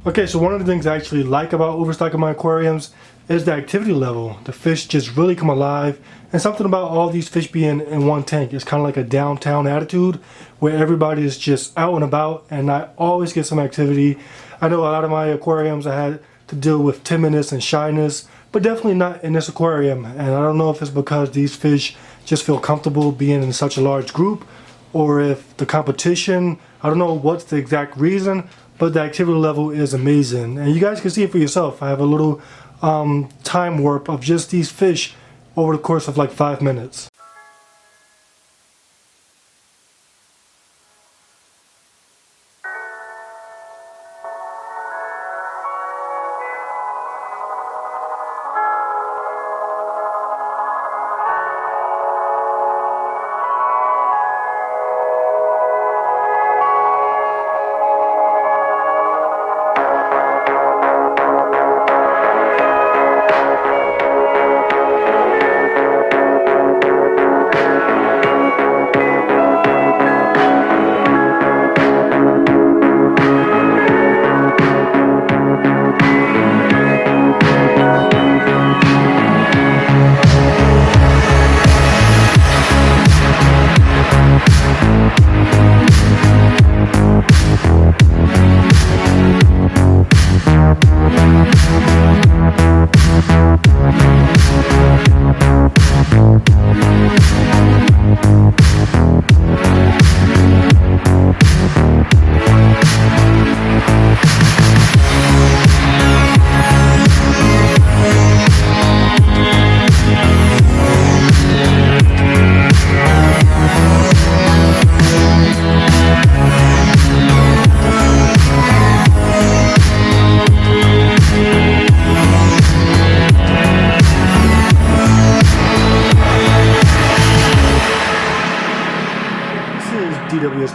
Okay, so one of the things I actually like about overstocking my aquariums is the activity level. The fish just really come alive, and something about all these fish being in one tank is kind of like a downtown attitude where everybody is just out and about, and I always get some activity. I know a lot of my aquariums I had to deal with timidness and shyness, but definitely not in this aquarium. And I don't know if it's because these fish just feel comfortable being in such a large group, or if the competition, I don't know what's the exact reason, but the activity level is amazing. And you guys can see it for yourself. I have a little time warp of just these fish over the course of like 5 minutes.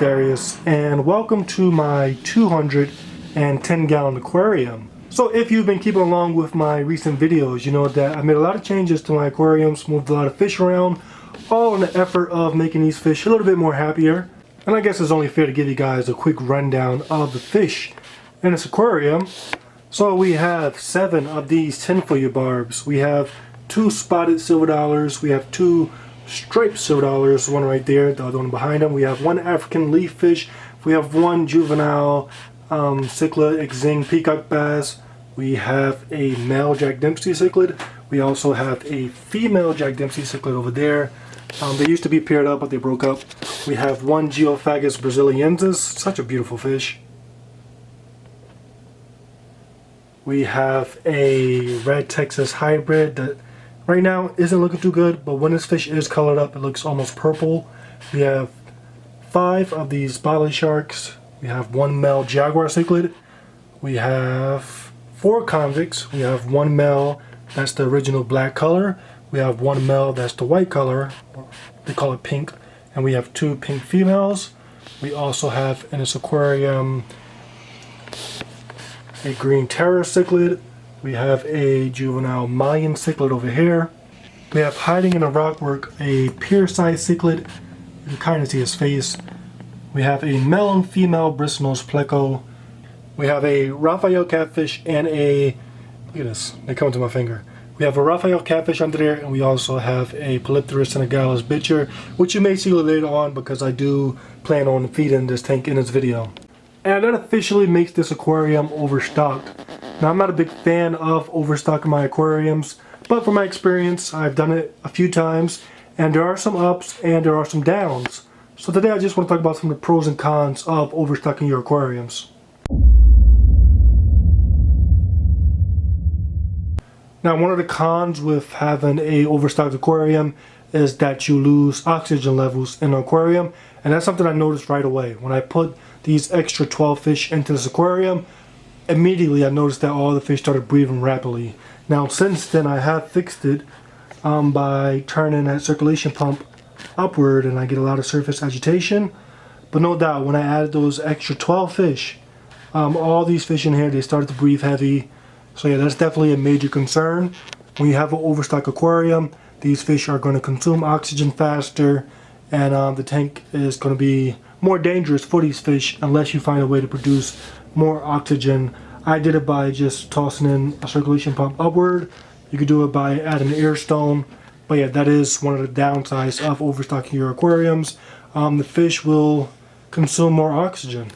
Darius, and welcome to my 210-gallon aquarium. So if you've been keeping along with my recent videos, you know that I made a lot of changes to my aquariums, moved a lot of fish around, all in the effort of making these fish a little bit more happier. And I guess it's only fair to give you guys a quick rundown of the fish in this aquarium. So we have 7 of these tinfoil barbs. We have 2 spotted silver dollars. We have 2 striped silver dollars, one right there, the other one behind them. We have 1 African leaf fish. We have 1 juvenile cichlid exing peacock bass. We have a male Jack Dempsey cichlid. We also have a female Jack Dempsey cichlid over there. They used to be paired up, but they broke up. We have 1 Geophagus brasiliensis, such a beautiful fish. We have a red Texas hybrid that right now isn't looking too good, but when this fish is colored up, it looks almost purple. We have 5 of these spotted sharks. We have 1 male jaguar cichlid. We have 4 convicts. We have 1 male, that's the original black color. We have 1 male, that's the white color. They call it pink. And we have 2 pink females. We also have in this aquarium a green terror cichlid. We have a juvenile Mayan cichlid over here. We have hiding in a rockwork a pear-sized cichlid. You can kind of see his face. We have a male and female bristlenose pleco. We have a Raphael catfish and a, look at this, they come to my finger. We have a Raphael catfish under there, and we also have a Polypterus senegalis bitcher, which you may see later on because I do plan on feeding this tank in this video. And that officially makes this aquarium overstocked. Now, I'm not a big fan of overstocking my aquariums, but from my experience, I've done it a few times, and there are some ups and there are some downs. So today I just want to talk about some of the pros and cons of overstocking your aquariums. Now, one of the cons with having a overstocked aquarium is that you lose oxygen levels in an aquarium, and that's something I noticed right away. When I put these extra 12 fish into this aquarium, immediately I noticed that all the fish started breathing rapidly. Now, since then, I have fixed it by turning that circulation pump upward, and I get a lot of surface agitation. But no doubt, when I added those extra 12 fish, all these fish in here, they started to breathe heavy. So yeah, that's definitely a major concern. When you have an overstocked aquarium, these fish are going to consume oxygen faster, and the tank is going to be more dangerous for these fish unless you find a way to produce more oxygen I did it by just tossing in a circulation pump upward. You could do it by adding an air stone. But yeah, that is one of the downsides of overstocking your aquariums. The fish will consume more oxygen.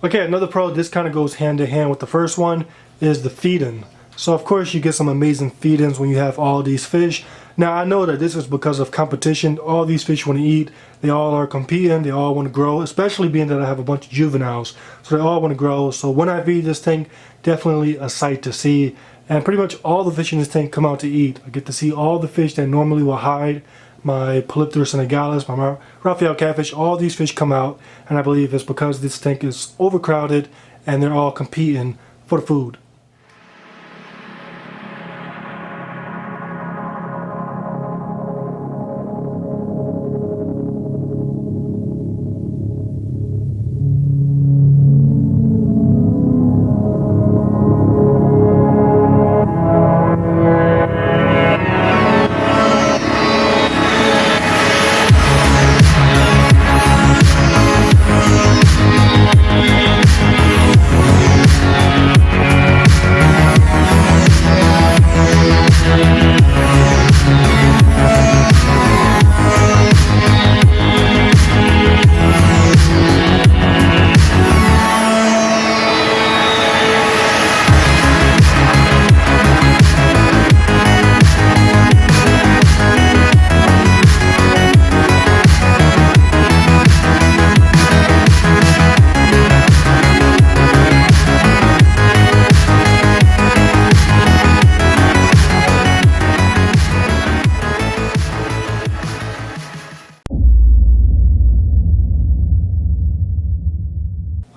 Okay, another pro, this kind of goes hand in hand with the first one, is the feeding. So of course you get some amazing feedings when you have all these fish. Now I know that this is because of competition. All these fish want to eat. They all are competing. They all want to grow, especially being that I have a bunch of juveniles. So they all want to grow. So when I feed this tank, definitely a sight to see. And pretty much all the fish in this tank come out to eat. I get to see all the fish that normally will hide. My Polypterus senegalis, my Raphael catfish, all these fish come out. And I believe it's because this tank is overcrowded and they're all competing for the food.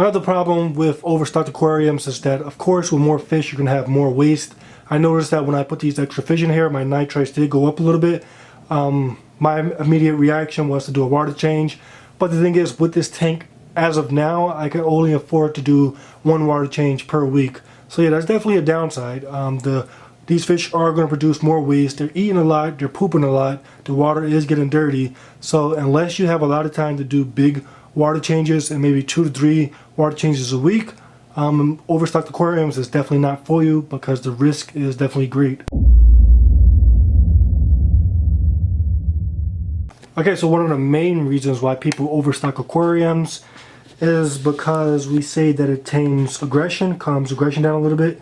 Another problem with overstocked aquariums is that, of course, with more fish, you're going to have more waste. I noticed that when I put these extra fish in here, my nitrates did go up a little bit. My immediate reaction was to do a water change. But the thing is, with this tank, as of now, I can only afford to do one water change per week. So yeah, that's definitely a downside. These fish are going to produce more waste. They're eating a lot, they're pooping a lot, the water is getting dirty. So unless you have a lot of time to do big water changes and maybe 2 to 3 water changes a week, overstocked aquariums is definitely not for you because the risk is definitely great. Okay, so one of the main reasons why people overstock aquariums is because we say that it tames aggression, calms aggression down a little bit.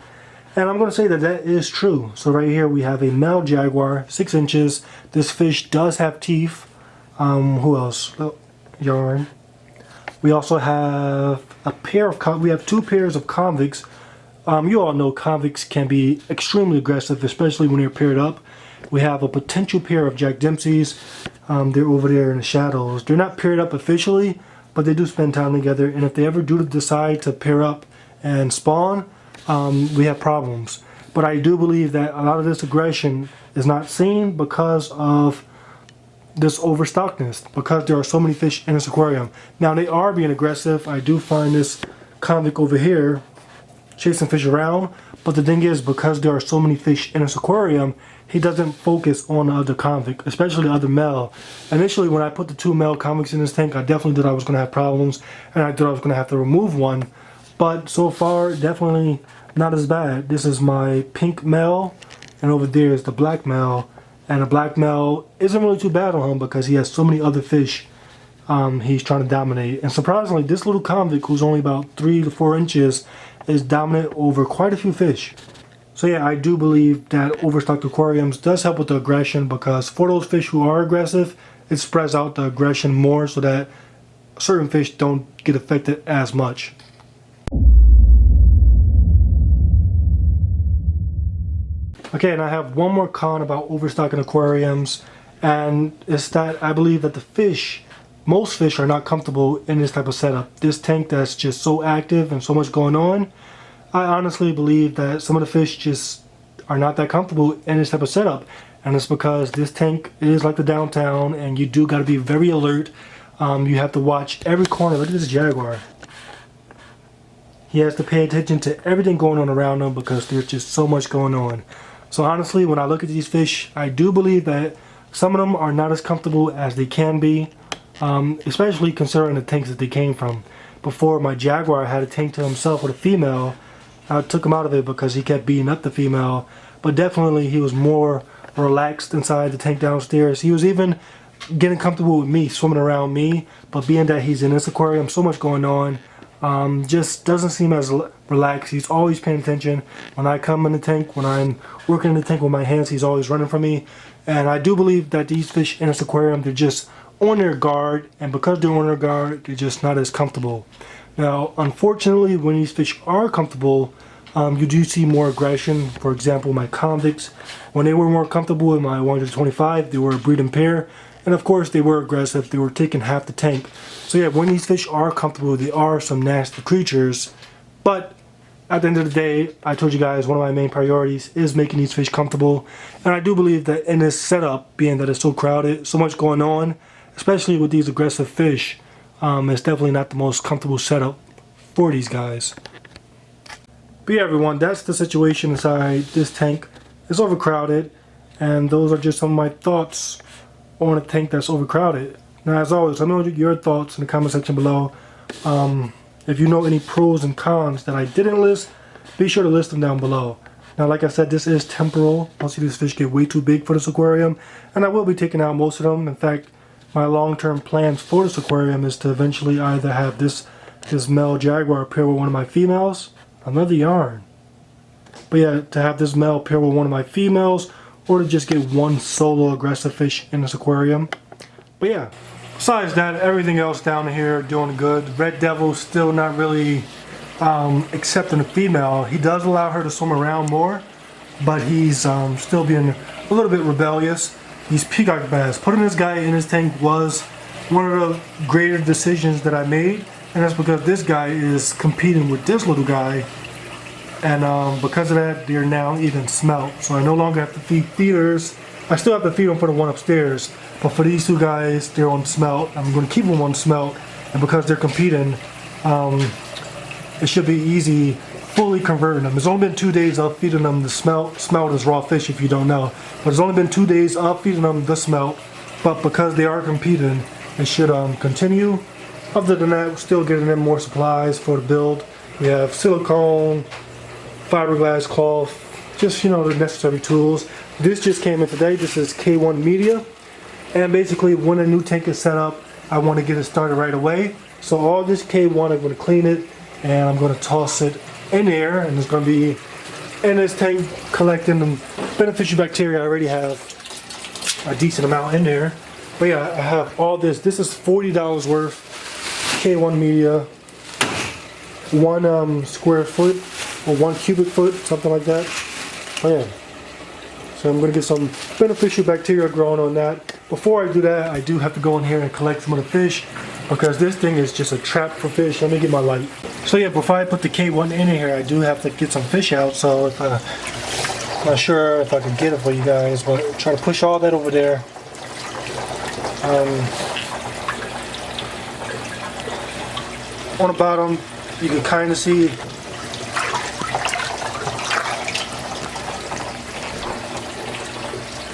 And I'm going to say that that is true. So right here we have a male jaguar, 6 inches. This fish does have teeth. Who else? Yarn. We also have a pair of we have 2 pairs of convicts. You all know convicts can be extremely aggressive, especially when they're paired up. We have a potential pair of Jack Dempseys. They're over there in the shadows. They're not paired up officially, but they do spend time together. And if they ever do decide to pair up and spawn, we have problems. But I do believe that a lot of this aggression is not seen because of this overstockedness, because there are so many fish in this aquarium. Now they are being aggressive. I do find this convict over here chasing fish around, but the thing is, because there are so many fish in this aquarium, he doesn't focus on the other convict, especially the other male. Initially, when I put the 2 male convicts in this tank, I definitely thought I was going to have problems, and I thought I was going to have to remove one. But so far, definitely not as bad. This is my pink male, and over there is the black male. And the black male isn't really too bad on him because he has so many other fish he's trying to dominate. And surprisingly, this little convict, who's only about 3 to 4 inches, is dominant over quite a few fish. So yeah, I do believe that overstocked aquariums does help with the aggression, because for those fish who are aggressive, it spreads out the aggression more so that certain fish don't get affected as much. Okay, and I have one more con about overstocking aquariums, and it's that I believe that the fish, most fish, are not comfortable in this type of setup. This tank that's just so active and so much going on, I honestly believe that some of the fish just are not that comfortable in this type of setup. And it's because this tank is like the downtown, and you do got to be very alert. You have to watch every corner. Look at this jaguar. He has to pay attention to everything going on around him because there's just so much going on. So honestly, when I look at these fish, I do believe that some of them are not as comfortable as they can be. especially considering the tanks that they came from. Before, my Jaguar had a tank to himself with a female. I took him out of it because he kept beating up the female, but definitely he was more relaxed inside the tank downstairs. He was even getting comfortable with me, swimming around me, but being that he's in this aquarium, so much going on, just doesn't seem as relaxed. He's always paying attention. When I come in the tank, when I'm working in the tank with my hands, he's always running from me. And I do believe that these fish in this aquarium, they're just on their guard, and because they're on their guard, they're just not as comfortable. Now, unfortunately, when these fish are comfortable, you do see more aggression. For example, my convicts, when they were more comfortable with my 125, they were a breeding pair, and of course they were aggressive. They were taking half the tank. So yeah, when these fish are comfortable, they are some nasty creatures. But at the end of the day, I told you guys one of my main priorities is making these fish comfortable, and I do believe that in this setup, being that it's so crowded, so much going on, especially with these aggressive fish, it's definitely not the most comfortable setup for these guys. But yeah, everyone, that's the situation inside this tank. It's overcrowded, and those are just some of my thoughts on a tank that's overcrowded. Now, as always, let me know your thoughts in the comment section below. If you know any pros and cons that I didn't list, be sure to list them down below. Now, like I said, this is temporal. I'll see these fish get way too big for this aquarium, and I will be taking out most of them. In fact, my long-term plans for this aquarium is to eventually either have this male Jaguar pair with one of my females. Another yarn. But yeah, to have this male pair with one of my females, or to just get one solo aggressive fish in this aquarium. But yeah, besides that, everything else down here doing good. The Red Devil's still not really accepting a female. He does allow her to swim around more, but he's still being a little bit rebellious. These peacock bass, putting this guy in his tank was one of the greater decisions that I made, and that's because this guy is competing with this little guy, and because of that, they're now even smelt. So I no longer have to feed feeders. I still have to feed them for the one upstairs, but for these two guys, they're on smelt. I'm going to keep them on smelt, and because they're competing, it should be easy fully converting them. It's only been 2 days of feeding them the smelt. Smelt is raw fish if you don't know, but it's only been 2 days of feeding them the smelt, but because they are competing, it should continue. Other than that, we're still getting them more supplies for the build. We have silicone, fiberglass cloth, just, you know, the necessary tools. This just came in today. This is K1 media, and basically when a new tank is set up, I want to get it started right away. So all this K1, I'm going to clean it, and I'm going to toss it in there, and it's going to be in this tank collecting the beneficial bacteria. I already have a decent amount in there. But yeah, I have all this. This is $40 worth K1 media, 1 square foot or 1 cubic foot, something like that. Oh yeah. So I'm going to get some beneficial bacteria growing on that. Before I do that, I do have to go in here and collect some of the fish, because this thing is just a trap for fish. Let me get my light. So yeah, before I put the K1 in here, I do have to get some fish out. So if I'm not sure if I can get it for you guys, but try to push all that over there. On the bottom, you can kind of see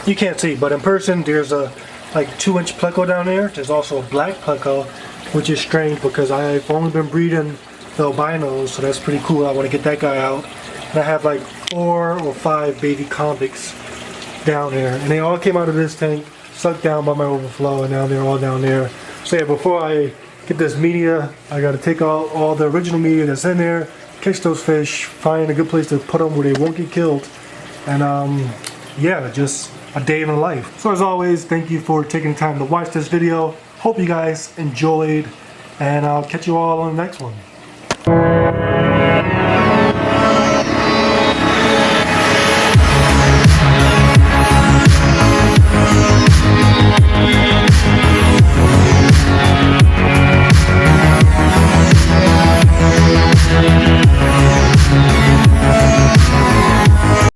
you can't see, but in person there's a like 2-inch pleco down there. There's also a black pleco, which is strange because I've only been breeding the albinos, so that's pretty cool. I want to get that guy out. And I have like 4 or 5 baby convicts down there, and they all came out of this tank, sucked down by my overflow, and now they're all down there. So yeah, before I get this media, I got to take out all the original media that's in there, catch those fish, find a good place to put them where they won't get killed, and yeah, just a day in the life. So as always, thank you for taking the time to watch this video. Hope you guys enjoyed, and I'll catch you all on the next one.